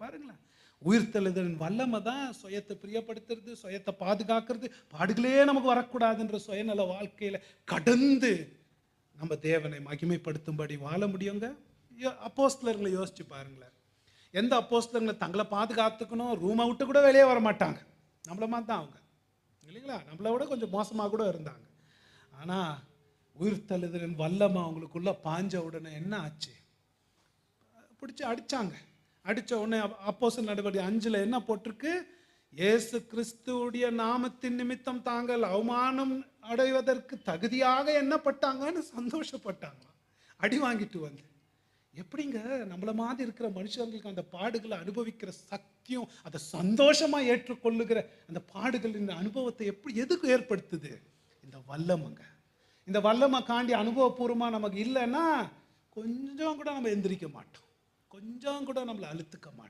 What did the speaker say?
பாருங்களேன். உயிர்த்தெழுதலின் வல்லமை தான் சுயத்தை பிரியப்படுத்துறது, சுயத்தை பாதுகாக்கிறது. பாடுகளே நமக்கு வரக்கூடாதுன்ற சுயநல வாழ்க்கையில கடந்து நம்ம தேவனை மகிமைப்படுத்தும்படி வாழ முடியுங்க. அப்போஸ்தலர்களை யோசிச்சு பாருங்களேன். எந்த அப்போஸ்தலர்களை தங்களை பாதுகாத்துக்கணும், ரூமை விட்டு கூட வெளியே வர மாட்டாங்க. நம்மள மாதிரி தான் அவங்க, இல்லைங்களா? நம்மளை விட கொஞ்சம் மோசமாக கூட இருந்தாங்க. ஆனால் உயிர்த்தெழுதலின் வல்லமை அவங்களுக்குள்ள பாஞ்ச உடனே என்ன ஆச்சு? பிடிச்சி அடித்தாங்க. அடித்த உடனே அப்போஸ்தலர் நடவடிக்கை 5 என்ன போட்டிருக்கு? இயேசு கிறிஸ்துவுடைய நாமத்தின் நிமித்தம் தாங்கள் அவமானம் அடைவதற்கு தகுதியாக எண்ணப்பட்டாங்கன்னு சந்தோஷப்பட்டாங்களாம், அடி வாங்கிட்டு வந்து. எப்படிங்க நம்மள மாதிரி இருக்கிற மனுஷங்களுக்கு அந்த பாடுகளை அனுபவிக்கிற சக்தியும் அதை சந்தோஷமா ஏற்றுக்கொள்ளுகிற அந்த பாடுகளின் அனுபவத்தை எதுக்கு ஏற்படுத்துது? இந்த வல்லமைங்க. இந்த வல்லமை காண்டி அனுபவபூர்வமா நமக்கு இல்லைன்னா கொஞ்சம் கூட நம்ம எந்திரிக்க மாட்டோம், கொஞ்சம் கூட நம்மளை அழுத்துக்க மாட்டோம்.